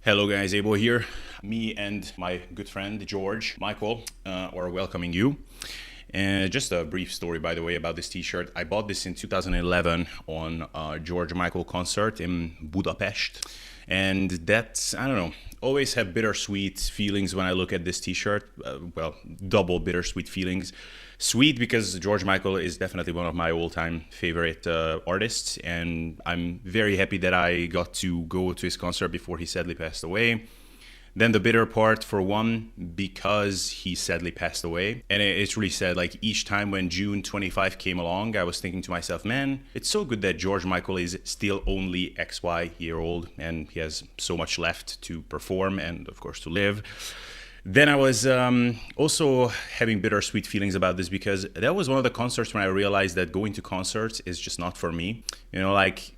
Hello guys, Abel here. Me and my good friend George Michael are welcoming you. And just a brief story, by the way, about this t-shirt. I bought this in 2011 on a George Michael concert in Budapest. And that's, I don't know, always have bittersweet feelings when I look at this t-shirt. Well, double bittersweet feelings. Sweet because George Michael is definitely one of my all-time favorite artists, and I'm very happy that I got to go to his concert before he sadly passed away. Then the bitter part, for one, because he sadly passed away. And it's really sad, like each time when June 25 came along, I was thinking to myself, man, it's so good that George Michael is still only XY year old and he has so much left to perform and of course to live. Then I was also having bittersweet feelings about this because that was one of the concerts when I realized that going to concerts is just not for me. You know, like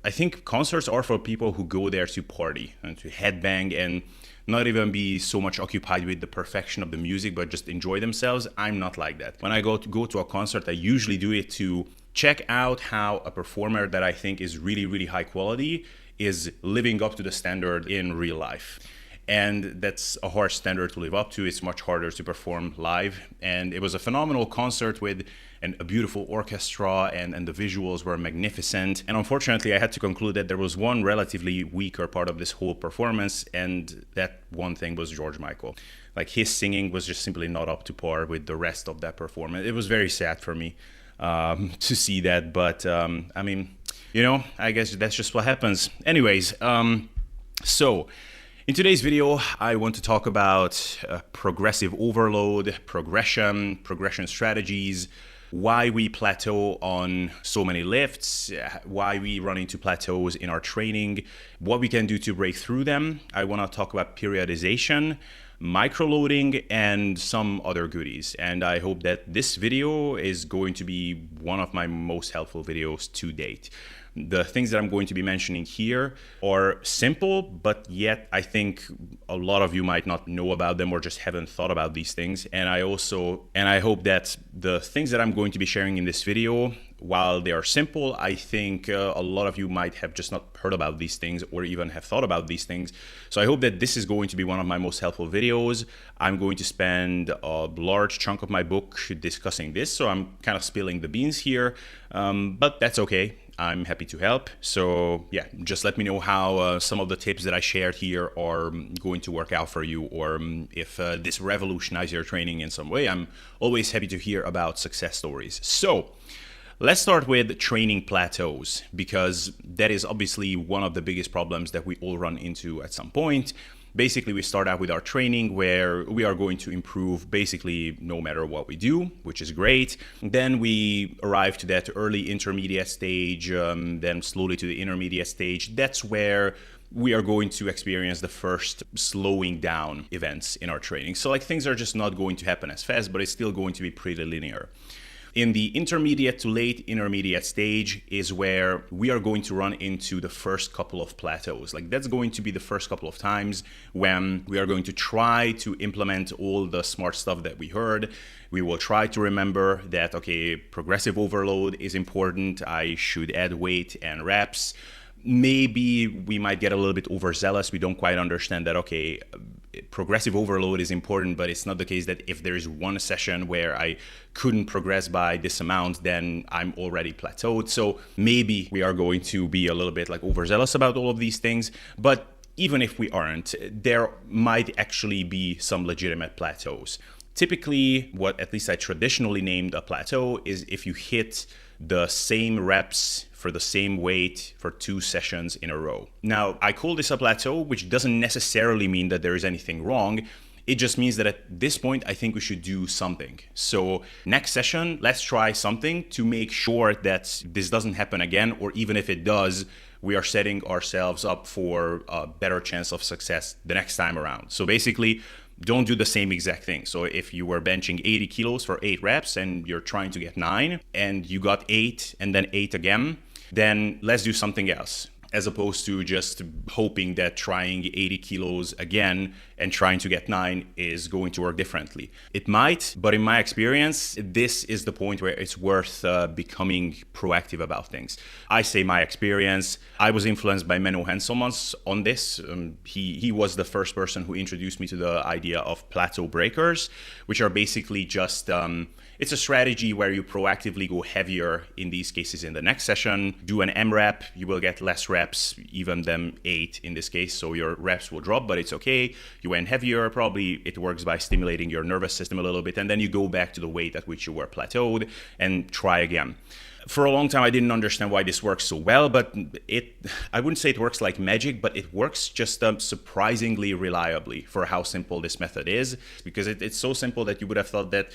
I think concerts are for people who go there to party and to headbang and not even be so much occupied with the perfection of the music, but just enjoy themselves. I'm not like that. When I go to a concert, I usually do it to check out how a performer that I think is really, really high quality is living up to the standard in real life. And that's a hard standard to live up to. It's much harder to perform live. And it was a phenomenal concert with a beautiful orchestra and the visuals were magnificent. And unfortunately, I had to conclude that there was one relatively weaker part of this whole performance, and that one thing was George Michael. Like his singing was just simply not up to par with the rest of that performance. It was very sad for me to see that, but I mean, you know, I guess that's just what happens. Anyways, so in today's video, I want to talk about progressive overload, progression strategies, why we plateau on so many lifts, why we run into plateaus in our training, what we can do to break through them. I want to talk about periodization, microloading, and some other goodies. And I hope that this video is going to be one of my most helpful videos to date. The things that I'm going to be mentioning here are simple, but yet I think a lot of you might not know about them or just haven't thought about these things. And I hope that the things that I'm going to be sharing in this video, while they are simple, I think a lot of you might have just not heard about these things or even have thought about these things. So I hope that this is going to be one of my most helpful videos. I'm going to spend a large chunk of my book discussing this, so I'm kind of spilling the beans here, but that's okay. I'm happy to help. So yeah, just let me know how some of the tips that I shared here are going to work out for you, or if this revolutionized your training in some way. I'm always happy to hear about success stories. So let's start with training plateaus, because that is obviously one of the biggest problems that we all run into at some point. Basically, we start out with our training where we are going to improve basically no matter what we do, which is great. Then we arrive to that early intermediate stage, then slowly to the intermediate stage. That's where we are going to experience the first slowing down events in our training. So like things are just not going to happen as fast, but it's still going to be pretty linear. In the intermediate to late intermediate stage is where we are going to run into the first couple of plateaus. Like that's going to be the first couple of times when we are going to try to implement all the smart stuff that we heard. We will try to remember that, okay, progressive overload is important. I should add weight and reps. Maybe we might get a little bit overzealous. We don't quite understand that, okay, progressive overload is important, but it's not the case that if there is one session where I couldn't progress by this amount, then I'm already plateaued. So maybe we are going to be a little bit like overzealous about all of these things. But even if we aren't, there might actually be some legitimate plateaus. Typically, what at least I traditionally named a plateau is if you hit the same reps for the same weight for 2 sessions in a row. Now, I call this a plateau, which doesn't necessarily mean that there is anything wrong. It just means that at this point, I think we should do something. So next session, let's try something to make sure that this doesn't happen again, or even if it does, we are setting ourselves up for a better chance of success the next time around. So basically, don't do the same exact thing. So if you were benching 80 kilos for 8 reps and you're trying to get 9 and you got 8 and then 8 again, then let's do something else. as opposed to just hoping that trying 80 kilos again and trying to get 9 is going to work differently. It might, but in my experience, this is the point where it's worth becoming proactive about things. I say my experience. I was influenced by Menno Henselmans on this. He was the first person who introduced me to the idea of plateau breakers, which are basically just it's a strategy where you proactively go heavier in these cases in the next session. Do an M-rep, you will get less reps, even than 8 in this case, so your reps will drop, but it's okay. You went heavier, probably it works by stimulating your nervous system a little bit, and then you go back to the weight at which you were plateaued and try again. For a long time, I didn't understand why this works so well, but I wouldn't say it works like magic, but it works just surprisingly reliably for how simple this method is, because it's so simple that you would have thought that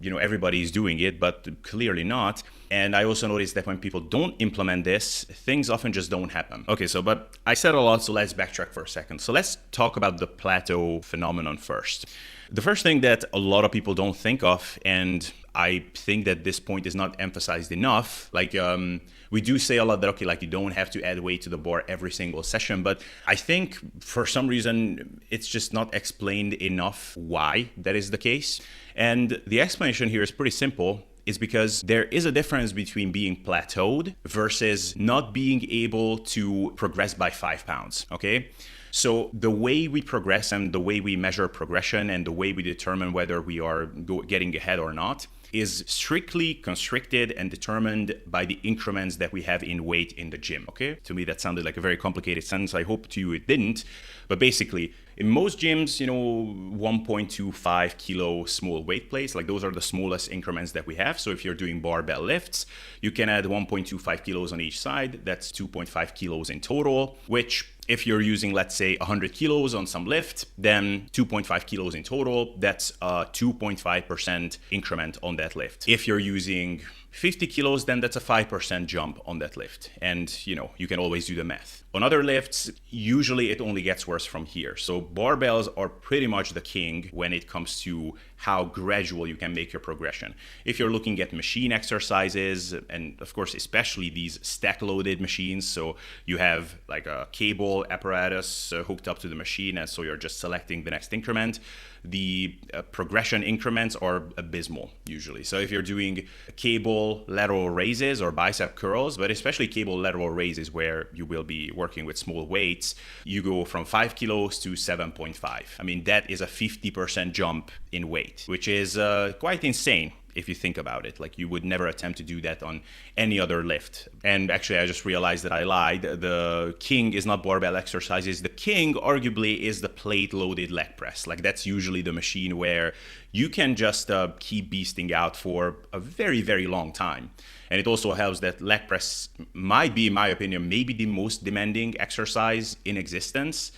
everybody is doing it, but clearly not. And I also noticed that when people don't implement this, things often just don't happen. Okay, but I said a lot, so let's backtrack for a second. So let's talk about the plateau phenomenon first. The first thing that a lot of people don't think of, and I think that this point is not emphasized enough, we do say a lot that, okay, you don't have to add weight to the bar every single session, but I think for some reason, it's just not explained enough why that is the case. And the explanation here is pretty simple. Is because there is a difference between being plateaued versus not being able to progress by 5 pounds, okay? So the way we progress and the way we measure progression and the way we determine whether we are getting ahead or not is strictly constricted and determined by the increments that we have in weight in the gym, okay? To me, that sounded like a very complicated sentence. I hope to you it didn't. But basically, in most gyms, 1.25 kilo small weight plates, those are the smallest increments that we have. So if you're doing barbell lifts, you can add 1.25 kilos on each side. That's 2.5 kilos in total, which if you're using, let's say, 100 kilos on some lift, then 2.5 kilos in total, that's a 2.5% increment on that lift. If you're using 50 kilos, then that's a 5% jump on that lift. And, you can always do the math. On other lifts, usually it only gets worse from here. So barbells are pretty much the king when it comes to how gradual you can make your progression. If you're looking at machine exercises, and of course, especially these stack-loaded machines, so you have a cable apparatus hooked up to the machine, and so you're just selecting the next increment. The progression increments are abysmal usually. So if you're doing cable lateral raises or bicep curls, but especially cable lateral raises where you will be working with small weights, you go from 5 kilos to 7.5. I mean, that is a 50% jump in weight, which is quite insane. If you think about it, you would never attempt to do that on any other lift. And actually, I just realized that I lied. The king is not barbell exercises. The king arguably is the plate loaded leg press. That's usually the machine where you can just keep beasting out for a very, very long time. And it also helps that leg press might be, in my opinion, maybe the most demanding exercise in existence,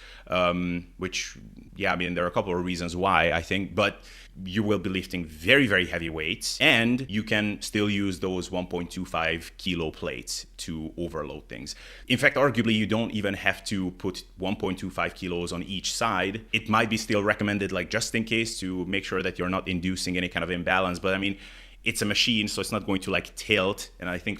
which, there are a couple of reasons why, I think, but you will be lifting very, very heavy weights, and you can still use those 1.25 kilo plates to overload things. In fact, arguably, you don't even have to put 1.25 kilos on each side. It might be still recommended, just in case, to make sure that you're not inducing any kind of imbalance. But it's a machine, so it's not going to tilt. And I think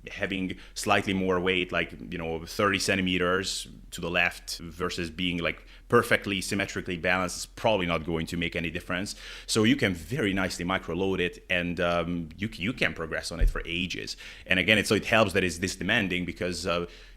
having slightly more weight, 30 centimeters to the left versus being perfectly symmetrically balanced is probably not going to make any difference. So you can very nicely microload it, and you can progress on it for ages. And again, it helps that it's this demanding because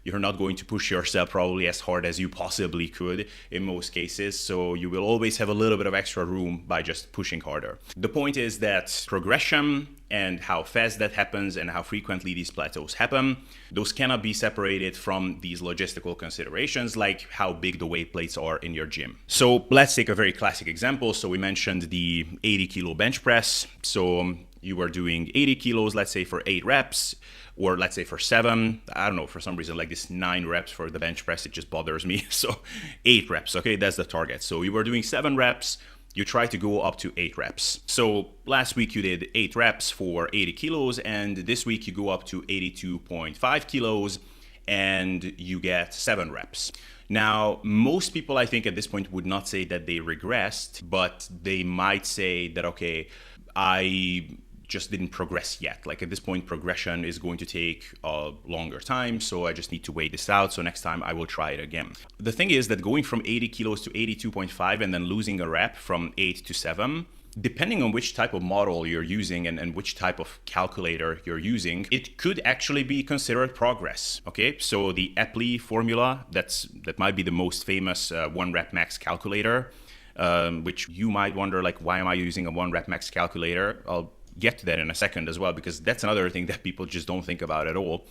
you're not going to push yourself probably as hard as you possibly could in most cases. So you will always have a little bit of extra room by just pushing harder. The point is that progression and how fast that happens and how frequently these plateaus happen, those cannot be separated from these logistical considerations, like how big the weight plates are in your gym. So let's take a very classic example. So we mentioned the 80 kilo bench press. So you were doing 80 kilos, let's say for 8 reps, or let's say for 7. I don't know, for some reason, this 9 reps for the bench press, it just bothers me. So 8 reps, okay, that's the target. So you were doing 7 reps. You try to go up to 8 reps. So last week you did 8 reps for 80 kilos, and this week you go up to 82.5 kilos and you get 7 reps. Now, most people, I think, at this point would not say that they regressed, but they might say that, okay, I just didn't progress yet. Like at this point, progression is going to take a longer time, so I just need to wait this out. So next time I will try it again. The thing is that going from 80 kilos to 82.5 and then losing a rep from 8 to 7, depending on which type of model you're using and which type of calculator you're using, it could actually be considered progress. Okay, so the Abel formula, that might be the most famous 1 rep max calculator, which you might wonder, like, why am I using a 1 rep max calculator? I'll get to that in a second as well, because that's another thing that people just don't think about at all.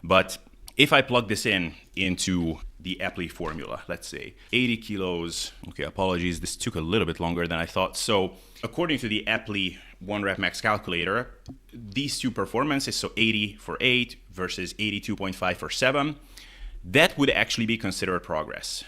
But if I plug this into the Abel formula, let's say 80 kilos, okay, apologies, this took a little bit longer than I thought. So according to the Abel 1 rep max calculator, these two performances, so 80 for 8 versus 82.5 for 7, that would actually be considered progress.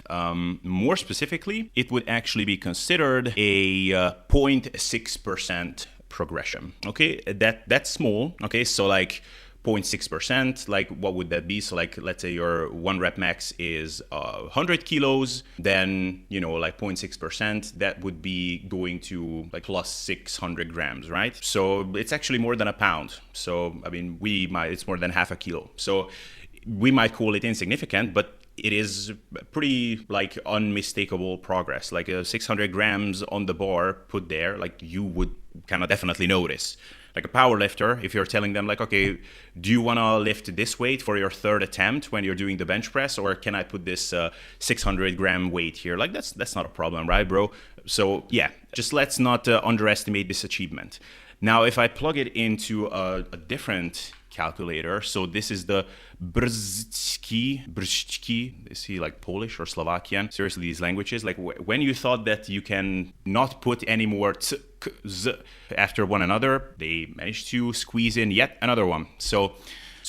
More specifically, it would actually be considered a 0.6% progression. Okay, that's small. Okay, so like 0.6%, like what would that be? So like, let's say your 1 rep max is 100 kilos, then, you know, like 0.6%, that would be going to like plus 600 grams, right? So it's actually more than a pound. So, I mean, it's more than half a kilo. So we might call it insignificant, but it is pretty like unmistakable progress. Like 600 grams on the bar put there, like you would kind of definitely notice. Like a power lifter, if you're telling them like, okay, do you want to lift this weight for your third attempt when you're doing the bench press, or can I put this 600 gram weight here? Like that's not a problem, right, bro? So yeah, just let's not underestimate this achievement. Now, if I plug it into a different calculator, so this is the Brzeski, is he like Polish or Slovakian? Seriously, these languages, like when you thought that you can not put any more t, k, z after one another, they managed to squeeze in yet another one. So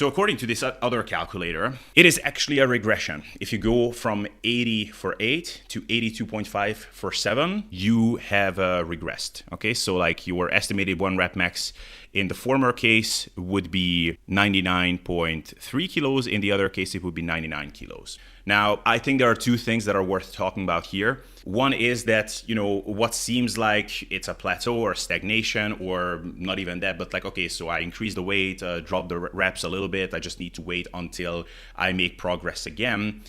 according to this other calculator, it is actually a regression. If you go from 80 for 8 to 82.5 for 7, you have regressed. Okay, so like your estimated 1 rep max in the former case would be 99.3 kilos. In the other case, it would be 99 kilos. Now, I think there are two things that are worth talking about here. One is that, you know, what seems like it's a plateau or stagnation, or not even that, but like, okay, so I increase the weight, drop the reps a little bit, I just need to wait until I make progress again.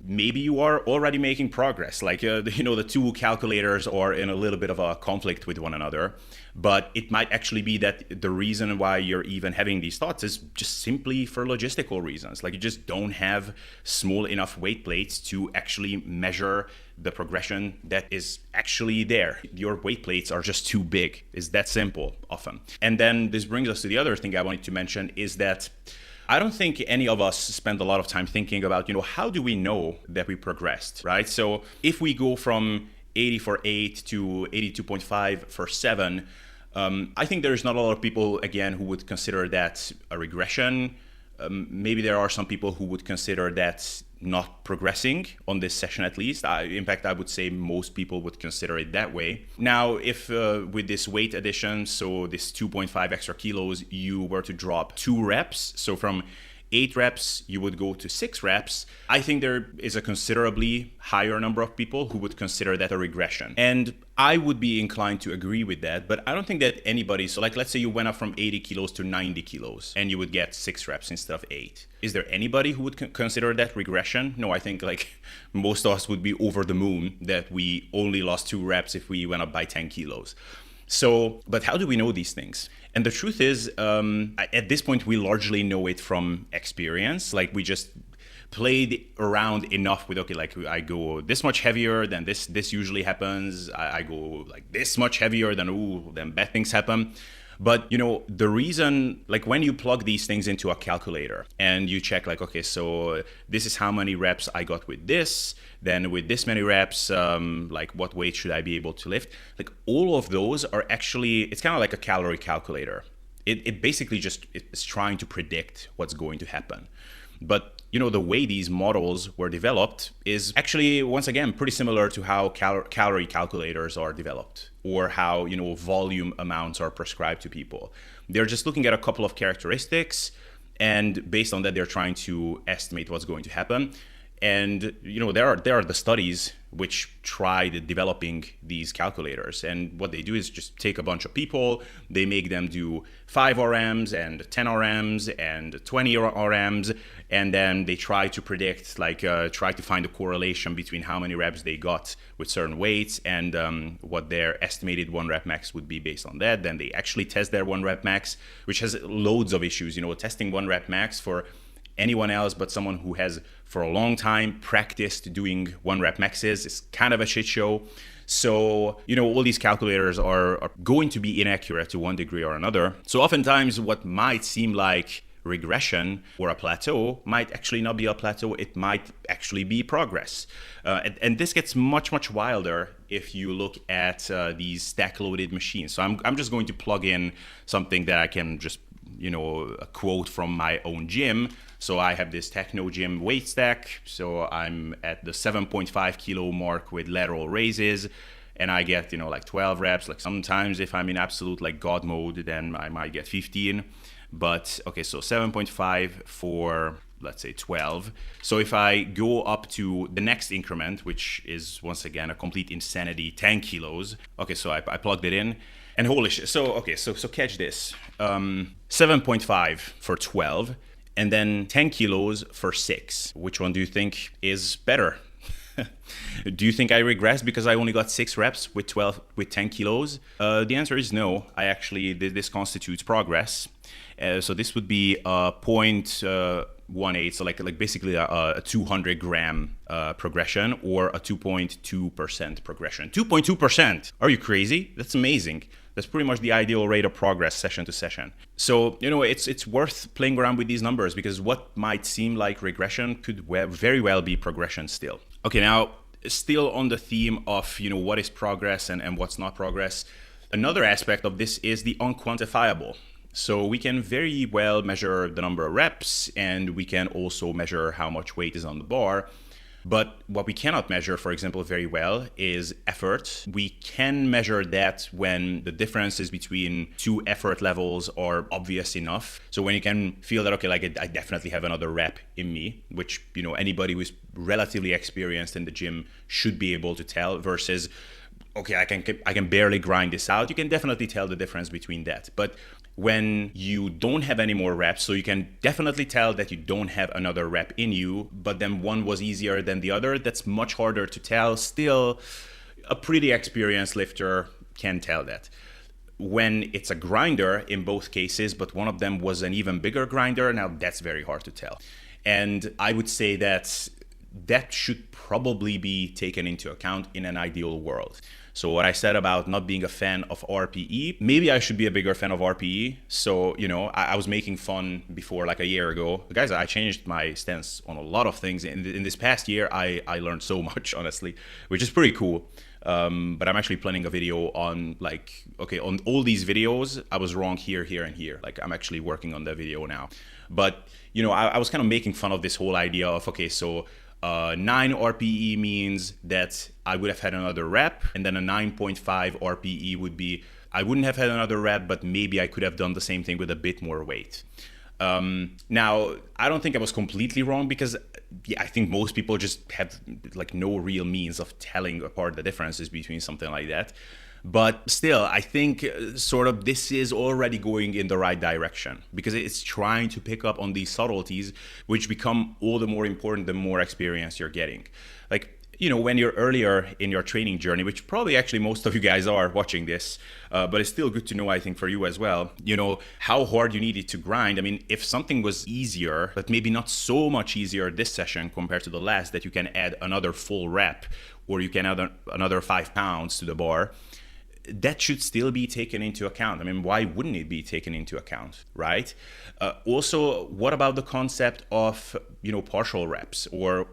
Maybe you are already making progress. Like, you know, the two calculators are in a little bit of a conflict with one another. But it might actually be that the reason why you're even having these thoughts is just simply for logistical reasons. Like you just don't have small enough weight plates to actually measure the progression that is actually there. Your weight plates are just too big. It's that simple often. And then this brings us to the other thing I wanted to mention, is that I don't think any of us spend a lot of time thinking about, you know, how do we know that we progressed, right? So if we go from 80 for 8 to 82.5 for 7, I think there's not a lot of people, again, who would consider that a regression. Maybe there are some people who would consider that not progressing on this session, at least. In fact, I would say most people would consider it that way. Now, if with this weight addition, so this 2.5 extra kilos, you were to drop 2 reps, so from 8 reps, you would go to 6 reps, I think there is a considerably higher number of people who would consider that a regression. And I would be inclined to agree with that, but I don't think that anybody, so like let's say you went up from 80 kilos to 90 kilos and you would get 6 reps instead of 8. Is there anybody who would consider that regression? No, I think like most of us would be over the moon that we only lost 2 reps if we went up by 10 kilos. So, but how do we know these things? And the truth is, at this point, we largely know it from experience. Like we just played around enough with, okay, like I go this much heavier, then this usually happens. I go like this much heavier, then bad things happen. But, you know, the reason, like when you plug these things into a calculator and you check like, okay, so this is how many reps I got with this, then with this many reps, like what weight should I be able to lift? Like all of those are actually, it's kind of like a calorie calculator. It basically just is trying to predict what's going to happen. But, you know, the way these models were developed is actually, once again, pretty similar to how calorie calculators are developed, or how, you know, volume amounts are prescribed to people. They're just looking at a couple of characteristics, and based on that, they're trying to estimate what's going to happen. And, you know, there are the studies which tried developing these calculators. And what they do is just take a bunch of people, they make them do 5 RMs and 10 RMs and 20 RMs, and then they try to predict, try to find a correlation between how many reps they got with certain weights and what their estimated 1 rep max would be based on that. Then they actually test their 1 rep max, which has loads of issues. Testing 1 rep max for anyone else but someone who has for a long time practiced doing 1 rep maxes is kind of a shit show. So, all these calculators are going to be inaccurate to one degree or another. So oftentimes what might seem like regression or a plateau might actually not be a plateau. It might actually be progress. And this gets much, much wilder if you look at these stack-loaded machines. So I'm just going to plug in something that I can just a quote from my own gym. So I have this Techno Gym weight stack. So I'm at the 7.5 kilo mark with lateral raises, and I get 12 reps. Like sometimes if I'm in absolute God mode, then I might get 15. But okay, so 7.5 for let's say 12. So if I go up to the next increment, which is once again a complete insanity, 10 kilos. Okay, so I plugged it in. And holy shit, so catch this. 7.5 for 12, and then 10 kilos for 6. Which one do you think is better? Do you think I regressed because I only got 6 reps with 10 kilos? The answer is no. This constitutes progress. So this would be 0.18, so like basically a 200 gram progression, or a 2.2% progression. 2.2%? Are you crazy? That's amazing. That's pretty much the ideal rate of progress session to session. So, it's worth playing around with these numbers, because what might seem like regression could very well be progression still. Okay, now, still on the theme of, what is progress and what's not progress, another aspect of this is the unquantifiable. So we can very well measure the number of reps, and we can also measure how much weight is on the bar. But what we cannot measure, for example, very well is effort. We can measure that when the differences between 2 effort levels are obvious enough. So when you can feel that, okay, I definitely have another rep in me, which, anybody who's relatively experienced in the gym should be able to tell, versus, okay, I can barely grind this out. You can definitely tell the difference between that. But when you don't have any more reps, so you can definitely tell that you don't have another rep in you, but then one was easier than the other, that's much harder to tell. Still, a pretty experienced lifter can tell that. When it's a grinder in both cases, but one of them was an even bigger grinder, now that's very hard to tell. And I would say that should probably be taken into account in an ideal world. So what I said about not being a fan of RPE, maybe I should be a bigger fan of RPE. So, I was making fun before, like a year ago. Guys, I changed my stance on a lot of things. In this past year, I learned so much, honestly, which is pretty cool. But I'm actually planning a video on on all these videos, I was wrong here, here, and here. I'm actually working on the video now. But, I was kind of making fun of this whole idea of, 9 RPE means that I would have had another rep, and then a 9.5 RPE would be I wouldn't have had another rep, but maybe I could have done the same thing with a bit more weight. Now, I don't think I was completely wrong, because I think most people just have no real means of telling apart the differences between something like that. But still, I think this is already going in the right direction, because it's trying to pick up on these subtleties, which become all the more important the more experience you're getting. When you're earlier in your training journey, which probably actually most of you guys are watching this, but it's still good to know, I think, for you as well, how hard you needed to grind. I mean, if something was easier, but maybe not so much easier this session compared to the last, that you can add another full rep, or you can add another 5 pounds to the bar, that should still be taken into account. I mean, why wouldn't it be taken into account, right? Also, what about the concept of, partial reps? Or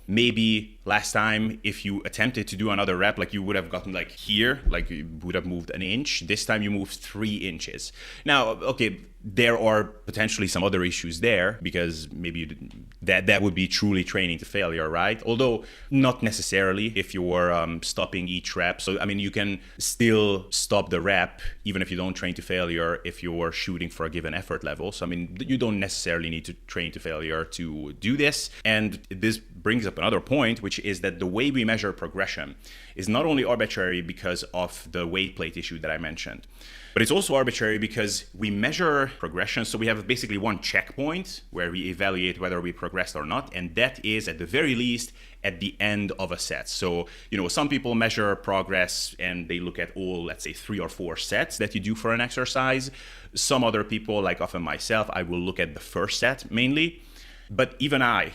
maybe last time, if you attempted to do another rep, you would have gotten here, you would have moved an inch. This time you moved 3 inches. Now, okay, there are potentially some other issues there, because maybe that would be truly training to failure, right? Although not necessarily if you're stopping each rep. So, I mean, you can still stop the rep even if you don't train to failure if you're shooting for a given effort level. So, I mean, you don't necessarily need to train to failure to do this. And this brings up another point, which which is that the way we measure progression is not only arbitrary because of the weight plate issue that I mentioned, but it's also arbitrary because we measure progression. So we have basically one checkpoint where we evaluate whether we progressed or not. And that is at the very least at the end of a set. So, some people measure progress and they look at all, let's say 3 or 4 sets that you do for an exercise. Some other people, like often myself, I will look at the first set mainly. But even I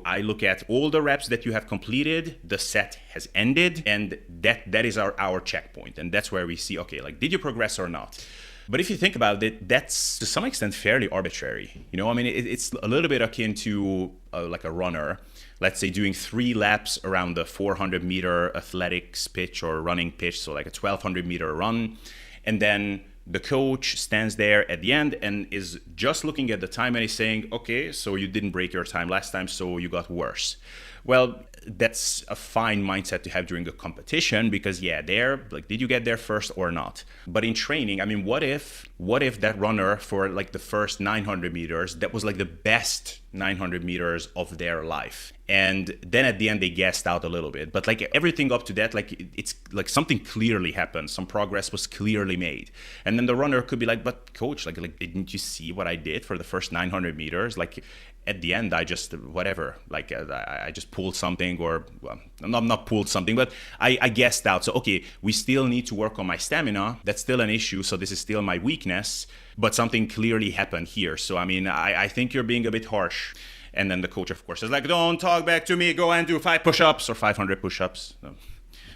look at all the reps that you have completed, the set has ended, and that is our checkpoint. And that's where we see, okay, like, did you progress or not? But if you think about it, that's to some extent fairly arbitrary. It's a little bit akin to like a runner, let's say doing 3 laps around the 400-meter athletics pitch or running pitch, so like a 1,200-meter run, and then the coach stands there at the end and is just looking at the time and is saying, okay, so you didn't break your time last time, so you got worse. Well, that's a fine mindset to have during a competition because, did you get there first or not? But in training, what if that runner for like the first 900 meters, that was like the best 900 meters of their life. And then at the end, they gassed out a little bit. But like everything up to that, like it's like something clearly happened. Some progress was clearly made. And then the runner could be like, but coach, like didn't you see what I did for the first 900 meters? Like at the end, I just, whatever, like I just pulled something not pulled something, but I gassed out. So, okay, we still need to work on my stamina. That's still an issue. So this is still my weakness, but something clearly happened here. So, I think you're being a bit harsh. And then the coach, of course, is like, don't talk back to me. Go and do 5 push-ups or 500 push-ups. So,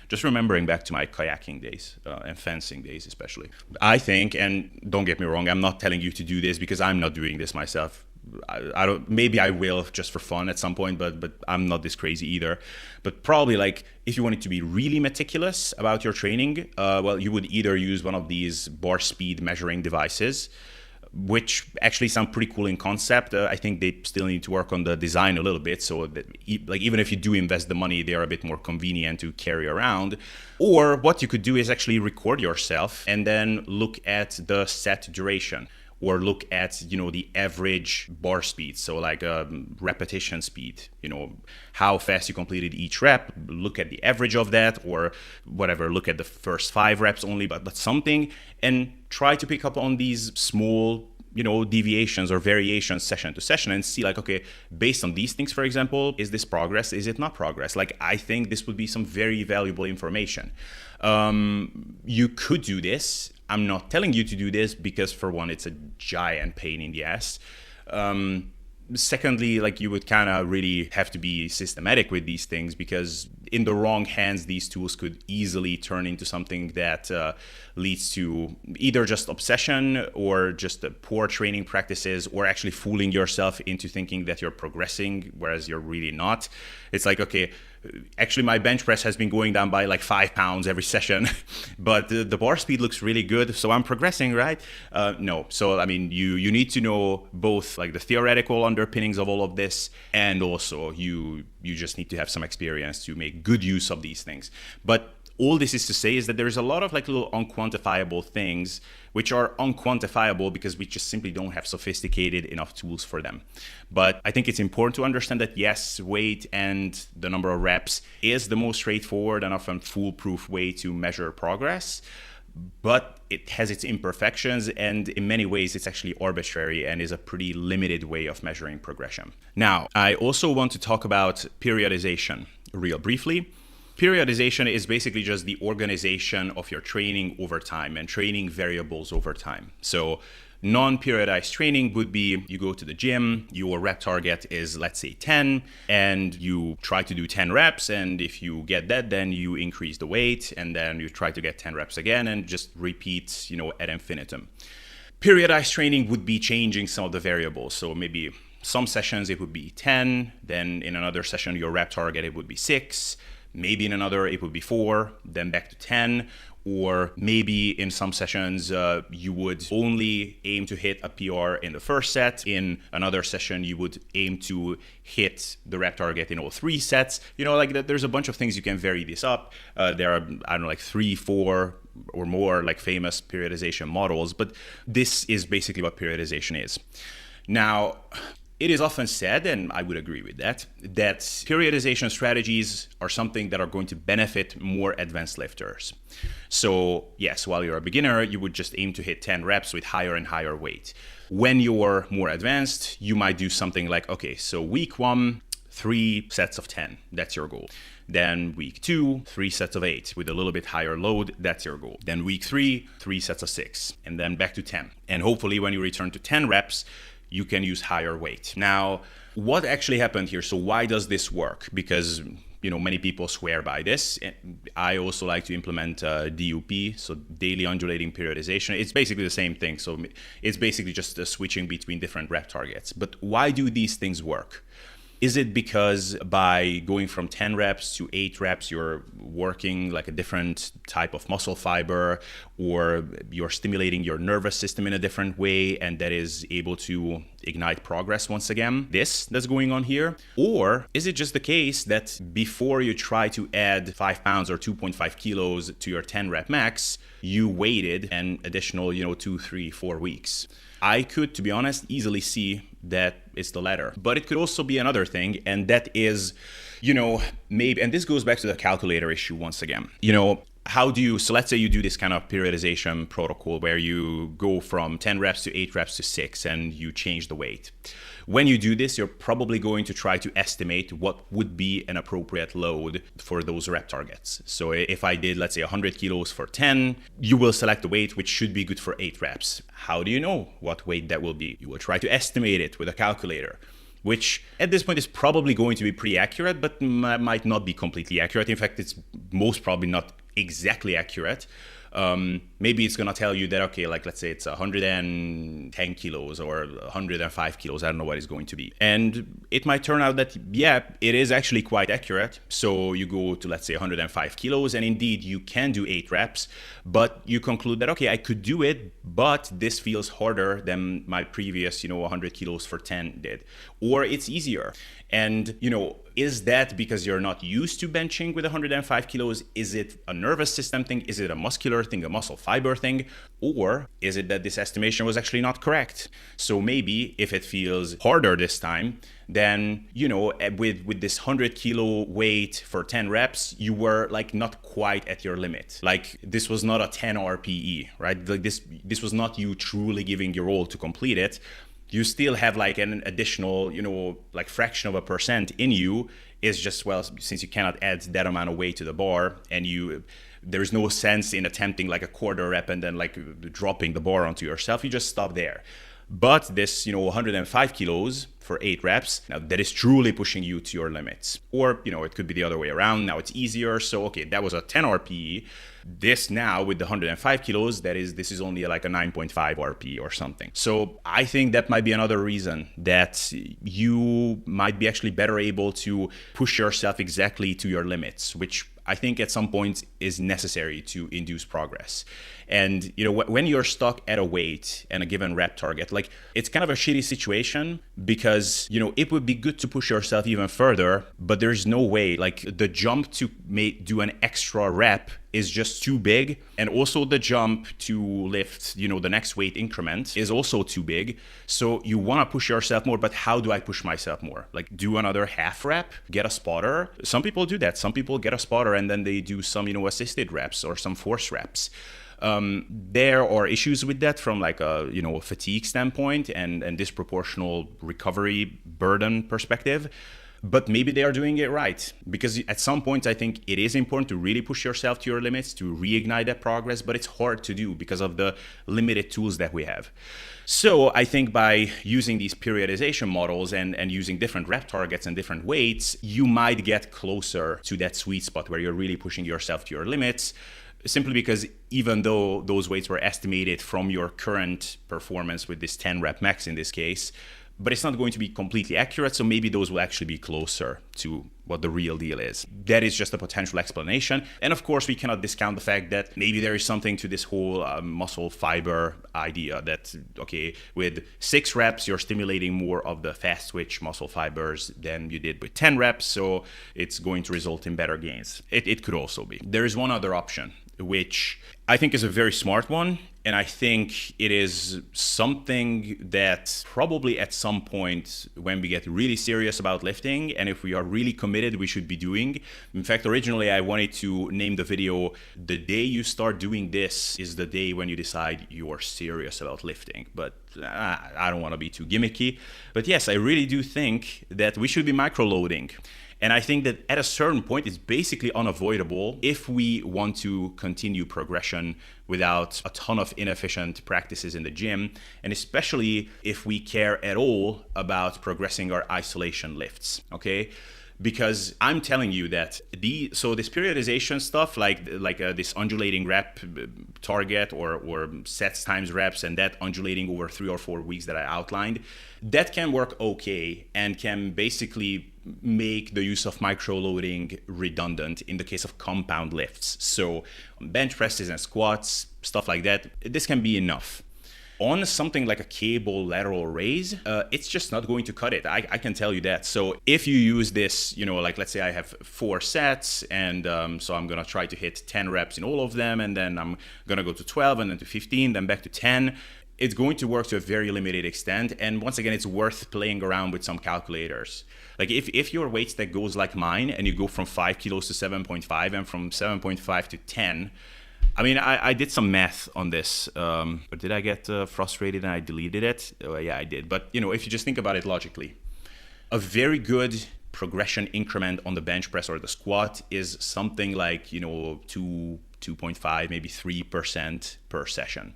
just remembering back to my kayaking days and fencing days, especially. I think, and don't get me wrong, I'm not telling you to do this because I'm not doing this myself. I don't. Maybe I will just for fun at some point, but I'm not this crazy either. But probably like if you wanted to be really meticulous about your training, you would either use one of these bar speed measuring devices, which actually sound pretty cool in concept. I think they still need to work on the design a little bit, so that even if you do invest the money, they are a bit more convenient to carry around. Or what you could do is actually record yourself and then look at the set duration. Or look at, the average bar speed. So like repetition speed, how fast you completed each rep, look at the average of that or whatever, look at the first 5 reps only, but something, and try to pick up on these small, deviations or variations session to session and see like, okay, based on these things, for example, is this progress? Is it not progress? Like, I think this would be some very valuable information. You could do this. I'm not telling you to do this because, for one, it's a giant pain in the ass. Secondly, like, you would kind of really have to be systematic with these things because in the wrong hands, these tools could easily turn into something that leads to either just obsession or just poor training practices or actually fooling yourself into thinking that you're progressing, whereas you're really not. It's like, okay, actually my bench press has been going down by like 5 pounds every session, but the bar speed looks really good, so I'm progressing, right? No. So, you need to know both like the theoretical underpinnings of all of this, and also you just need to have some experience to make good use of these things. But all this is to say is that there's a lot of like little unquantifiable things which are unquantifiable because we just simply don't have sophisticated enough tools for them. But I think it's important to understand that yes, weight and the number of reps is the most straightforward and often foolproof way to measure progress. But it has its imperfections, and in many ways it's actually arbitrary and is a pretty limited way of measuring progression. Now, I also want to talk about periodization real briefly. Periodization is basically just the organization of your training over time and training variables over time. So non-periodized training would be you go to the gym, your rep target is, let's say, 10, and you try to do 10 reps. And if you get that, then you increase the weight, and then you try to get 10 reps again and just repeat, ad infinitum. Periodized training would be changing some of the variables. So maybe some sessions it would be 10, then in another session your rep target it would be 6. Maybe in another it would be 4, then back to 10, or maybe in some sessions you would only aim to hit a PR in the first set. In another session you would aim to hit the rep target in all 3 sets. There's a bunch of things you can vary this up. There are, 3, 4 or more like famous periodization models, but this is basically what periodization is. Now, It is often said, and I would agree with that periodization strategies are something that are going to benefit more advanced lifters. So yes, while you're a beginner, you would just aim to hit 10 reps with higher and higher weight. When you're more advanced, you might do something like, okay, so week 1, 3 sets of 10, that's your goal. Then week 2, 3 sets of 8 with a little bit higher load, that's your goal. Then week 3, 3 sets of 6, and then back to 10. And hopefully when you return to 10 reps, you can use higher weight. Now, what actually happened here? So why does this work? Because many people swear by this. I also like to implement DUP, so daily undulating periodization. It's basically the same thing. So it's basically just switching between different rep targets. But why do these things work? Is it because by going from 10 reps to 8 reps, you're working like a different type of muscle fiber, or you're stimulating your nervous system in a different way, and that is able to ignite progress once again? That's going on here? Or is it just the case that before you try to add 5 pounds or 2.5 kilos to your 10 rep max, you waited an additional, 2, 3, 4 weeks? I could, to be honest, easily see that it's the latter. But it could also be another thing, and that is, maybe, and this goes back to the calculator issue once again. So let's say you do this kind of periodization protocol where you go from 10 reps to 8 reps to 6 and you change the weight. When you do this, you're probably going to try to estimate what would be an appropriate load for those rep targets. So if I did, let's say 100 kilos for 10, you will select a weight which should be good for 8 reps. How do you know what weight that will be? You will try to estimate it with a calculator, which at this point is probably going to be pretty accurate, but might not be completely accurate. In fact, it's most probably not exactly accurate. Maybe it's going to tell you that, okay, like let's say it's 110 kilos or 105 kilos. I don't know what it's going to be. And it might turn out that, yeah, it is actually quite accurate. So you go to, let's say 105 kilos, and indeed you can do 8 reps, but you conclude that, okay, I could do it, but this feels harder than my previous, 100 kilos for 10 did. Or it's easier. And, is that because you're not used to benching with 105 kilos? Is it a nervous system thing? Is it a muscular thing, a muscle fiber thing? Or is it that this estimation was actually not correct? So maybe if it feels harder this time, then, with this 100 kilo weight for 10 reps, you were like not quite at your limit. Like this was not a 10 RPE, right? Like this was not you truly giving your all to complete it. You still have like an additional, like fraction of a percent in you. Is just, well, since you cannot add that amount of weight to the bar, and there's no sense in attempting like a quarter rep and then like dropping the bar onto yourself. You just stop there. But this, 105 kilos for 8 reps, now that is truly pushing you to your limits. Or, it could be the other way around. Now it's easier. So, okay, that was a 10 RPE. This now with the 105 kilos, this is only like a 9.5 RPE or something. So I think that might be another reason that you might be actually better able to push yourself exactly to your limits, which I think at some point is necessary to induce progress. And, when you're stuck at a weight and a given rep target, like it's kind of a shitty situation because, it would be good to push yourself even further, but there's no way, like the jump to do an extra rep is just too big. And also the jump to lift, the next weight increment is also too big. So you want to push yourself more, but how do I push myself more? Like do another half rep, get a spotter. Some people do that. Some people get a spotter and then they do some, assisted reps or some force reps. There are issues with that from like a fatigue standpoint and disproportional recovery burden perspective. But maybe they are doing it right, because at some point I think it is important to really push yourself to your limits to reignite that progress, but it's hard to do because of the limited tools that we have. So I think by using these periodization models and using different rep targets and different weights, you might get closer to that sweet spot where you're really pushing yourself to your limits. Simply because even though those weights were estimated from your current performance with this 10 rep max in this case, but it's not going to be completely accurate. So maybe those will actually be closer to what the real deal is. That is just a potential explanation. And of course, we cannot discount the fact that maybe there is something to this whole muscle fiber idea that, okay, with 6 reps, you're stimulating more of the fast twitch muscle fibers than you did with 10 reps. So it's going to result in better gains. It could also be. There is one other option, which I think is a very smart one. And I think it is something that probably at some point when we get really serious about lifting and if we are really committed, we should be doing. In fact, originally I wanted to name the video, "The day you start doing this is the day when you decide you're serious about lifting." But I don't want to be too gimmicky. But yes, I really do think that we should be microloading. And I think that at a certain point, it's basically unavoidable if we want to continue progression without a ton of inefficient practices in the gym, and especially if we care at all about progressing our isolation lifts, okay? Because I'm telling you that this periodization stuff, like this undulating rep target or sets times reps, and that undulating over 3 or 4 weeks that I outlined, that can work okay and can basically make the use of microloading redundant in the case of compound lifts. So bench presses and squats, stuff like that, this can be enough. On something like a cable lateral raise, it's just not going to cut it. I can tell you that. So if you use this, like let's say I have 4 sets, and so I'm gonna try to hit 10 reps in all of them, and then I'm gonna go to 12 and then to 15, then back to 10. It's going to work to a very limited extent. And once again, it's worth playing around with some calculators. Like if your weight stack goes like mine and you go from 5 kilos to 7.5 and from 7.5 to 10, I mean, I did some math on this, but did I get frustrated and I deleted it? Yeah, I did. But, if you just think about it logically, a very good progression increment on the bench press or the squat is something like, 2.5, maybe 3% per session.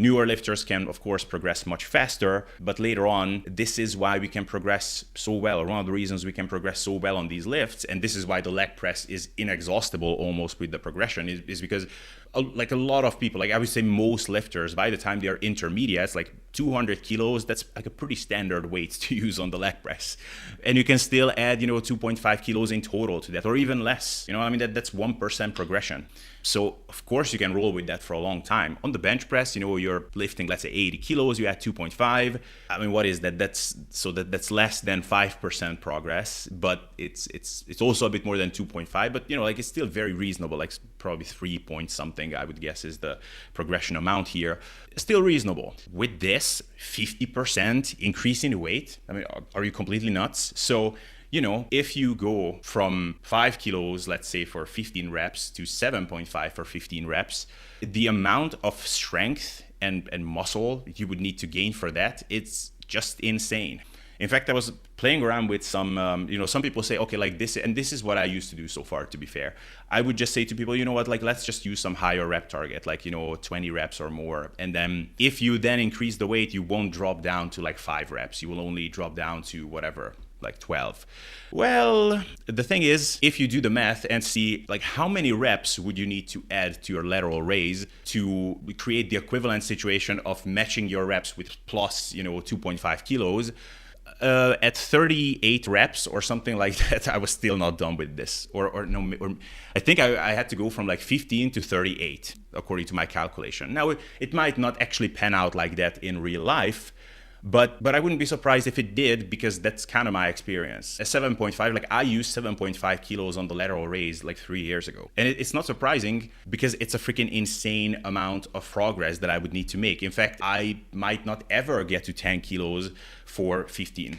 Newer lifters can, of course, progress much faster, but later on, this is why we can progress so well, or one of the reasons we can progress so well on these lifts, and this is why the leg press is inexhaustible almost with the progression, is because like a lot of people, like I would say most lifters, by the time they are intermediates, like 200 kilos, that's like a pretty standard weight to use on the leg press. And you can still add, 2.5 kilos in total to that, or even less. That's 1% progression. So of course you can roll with that for a long time. On the bench press, you're lifting, let's say 80 kilos, you add 2.5. I mean, what is that? That's less than 5% progress, but it's also a bit more than 2.5, but it's still very reasonable, like probably 3 point something, I would guess, is the progression amount here. Still reasonable. With this 50% increase in weight, I mean, are you completely nuts? So if you go from 5 kilos, let's say for 15 reps, to 7.5 for 15 reps, the amount of strength and muscle you would need to gain for that, it's just insane. In fact, I was playing around with some people say, okay, like this, and this is what I used to do so far, to be fair. I would just say to people, let's just use some higher rep target, 20 reps or more. And then if you then increase the weight, you won't drop down to 5 reps. You will only drop down to whatever, 12. Well, the thing is, if you do the math and see how many reps would you need to add to your lateral raise to create the equivalent situation of matching your reps with plus 2.5 kilos, at 38 reps or something like that, I was still not done with this. Or I think I had to go from 15 to 38 according to my calculation. Now, it might not actually pan out like that in real life, but I wouldn't be surprised if it did, because that's kind of my experience. At 7.5, I used 7.5 kilos on the lateral raise 3 years ago. And it's not surprising, because it's a freaking insane amount of progress that I would need to make. In fact, I might not ever get to 10 kilos for 15.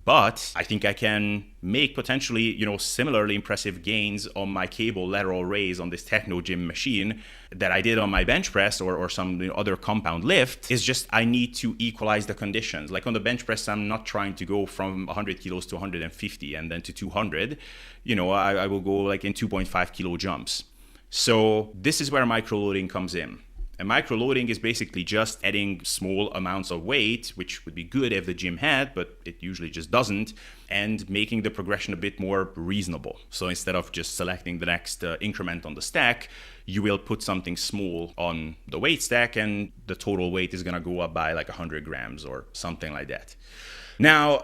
But I think I can make potentially, similarly impressive gains on my cable lateral raise on this techno gym machine that I did on my bench press or some other compound lift. It's just I need to equalize the conditions. Like on the bench press, I'm not trying to go from 100 kilos to 150 and then to 200. I will go in 2.5 kilo jumps. So this is where microloading comes in. And microloading is basically just adding small amounts of weight, which would be good if the gym had, but it usually just doesn't, and making the progression a bit more reasonable. So instead of just selecting the next increment on the stack, you will put something small on the weight stack, and the total weight is going to go up by 100 grams or something like that. Now,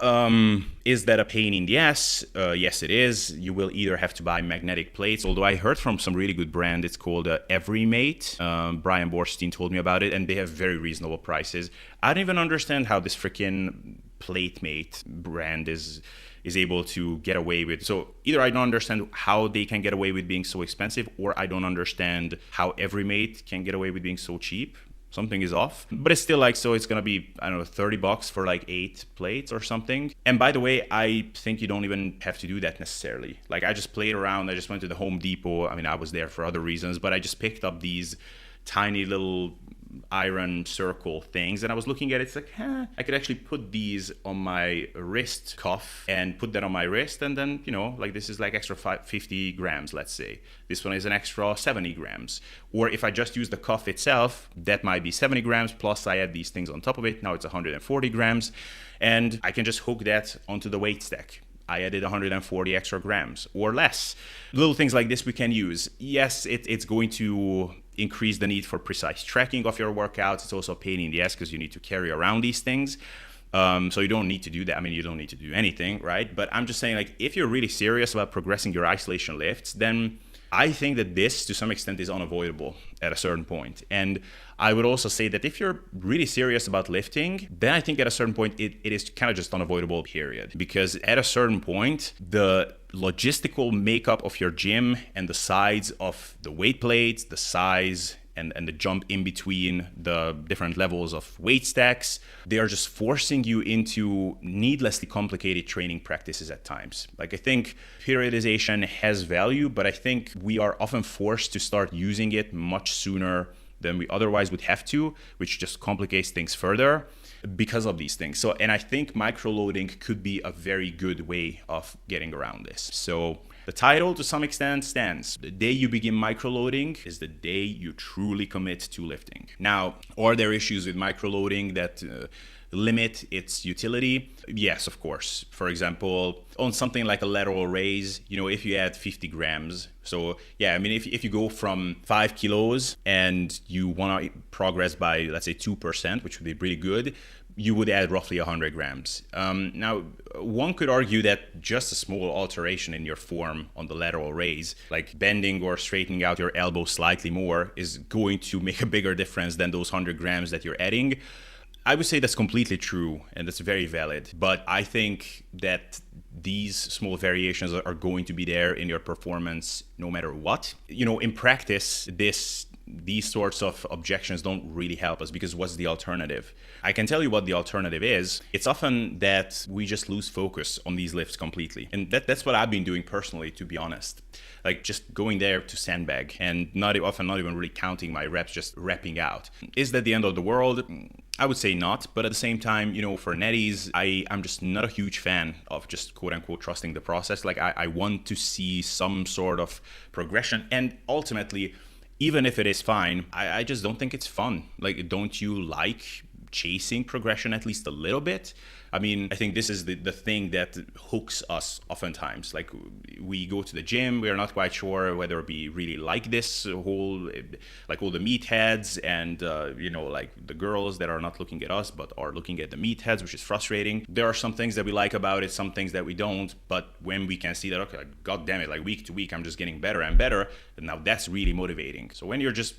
is that a pain in the ass? Yes, it is. You will either have to buy magnetic plates, although I heard from some really good brand, it's called Everymate. Brian Borstein told me about it, and they have very reasonable prices. I don't even understand how this freaking PlateMate brand is able to get away with. So either I don't understand how they can get away with being so expensive, or I don't understand how Everymate can get away with being so cheap. something is off. But it's still like, so it's gonna be, I don't know, $30 for like 8 plates or something. And by the way, I think you don't even have to do that necessarily. Like, I just played around. I just went to the Home Depot. I mean, I was there for other reasons, but I just picked up these tiny little iron circle things, and I was looking at it, it's like, I could actually put these on my wrist cuff and put that on my wrist, and then, you know, like, this is like extra 50 grams, let's say. This one is an extra 70 grams. Or if I just use the cuff itself, that might be 70 grams, plus I add these things on top of it. Now it's 140 grams, and I can just hook that onto the weight stack. I added 140 extra grams or less. Little things like this we can use. Yes, it's going to increase the need for precise tracking of your workouts. It's also a pain in the ass because you need to carry around these things. So you don't need to do that. I mean, you don't need to do anything, right? But I'm just saying, like, if you're really serious about progressing your isolation lifts, then I think that this, to some extent, is unavoidable at a certain point. And I would also say that if you're really serious about lifting, then I think at a certain point, it is kind of just unavoidable, period. Because at a certain point, the logistical makeup of your gym and the size of the weight plates, the size and the jump in between the different levels of weight stacks, they are just forcing you into needlessly complicated training practices at times. Like, I think periodization has value, but I think we are often forced to start using it much sooner than we otherwise would have to, which just complicates things further because of these things. So, and I think microloading could be a very good way of getting around this. So the title, to some extent, stands. The day you begin microloading is the day you truly commit to lifting. Now, are there issues with microloading that limit its utility? Yes, of course. For example, on something like a lateral raise, you know, if you add 50 grams, so yeah, I mean, if you go from 5 kilos and you want to progress by, let's say, 2%, which would be pretty good, you would add roughly 100 grams. Now, one could argue that just a small alteration in your form on the lateral raise, like bending or straightening out your elbow slightly more, is going to make a bigger difference than those 100 grams that you're adding. I would say that's completely true, and that's very valid. But I think that these small variations are going to be there in your performance no matter what. You know, in practice, these sorts of objections don't really help us, because what's the alternative? I can tell you what the alternative is. It's often that we just lose focus on these lifts completely. And that's what I've been doing personally, to be honest. Like, just going there to sandbag and not even really counting my reps, just repping out. Is that the end of the world? I would say not, but at the same time, you know, for netties, I'm just not a huge fan of just quote unquote trusting the process. Like, I want to see some sort of progression, and ultimately, even if it is fine, I just don't think it's fun. Like, don't you like chasing progression at least a little bit? I mean, I think this is the thing that hooks us oftentimes. Like, we go to the gym, we're not quite sure whether we really like this whole, like, all the meatheads and, you know, like the girls that are not looking at us but are looking at the meatheads, which is frustrating. There are some things that we like about it, some things that we don't, but when we can see that, okay, God damn it, like week to week, I'm just getting better and better, and now that's really motivating. So when you're just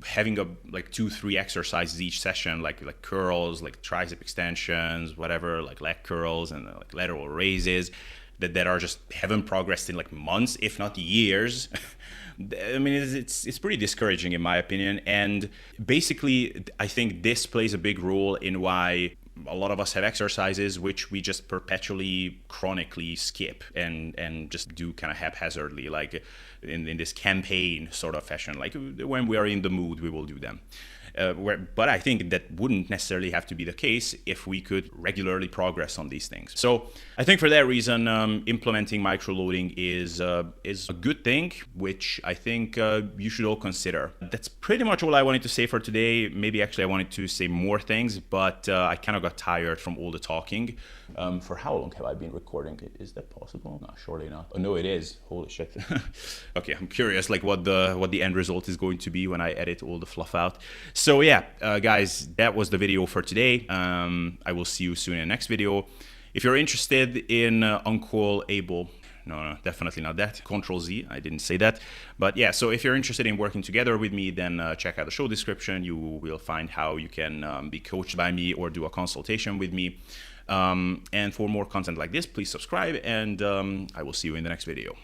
having like 2-3 exercises each session, like curls, like tricep extensions, whatever, like leg curls and like lateral raises that are just haven't progressed in like months, if not years. I mean, it's pretty discouraging in my opinion. And basically, I think this plays a big role in why a lot of us have exercises which we just perpetually, chronically skip and just do kind of haphazardly, like in this campaign sort of fashion. Like, when we are in the mood, we will do them. But I think that wouldn't necessarily have to be the case if we could regularly progress on these things. So I think for that reason, implementing microloading is a good thing, which I think you should all consider. That's pretty much all I wanted to say for today. Maybe actually I wanted to say more things, but I kind of got tired from all the talking. For how long have I been recording? Is that possible? No, surely not. Oh, no, it is. Holy shit. Okay, I'm curious like what the end result is going to be when I edit all the fluff out. So yeah, guys, that was the video for today. I will see you soon in the next video. If you're interested in Uncle Abel, no, definitely not that. Control Z, I didn't say that. But yeah, so if you're interested in working together with me, then check out the show description. You will find how you can be coached by me or do a consultation with me. And for more content like this, please subscribe, and I will see you in the next video.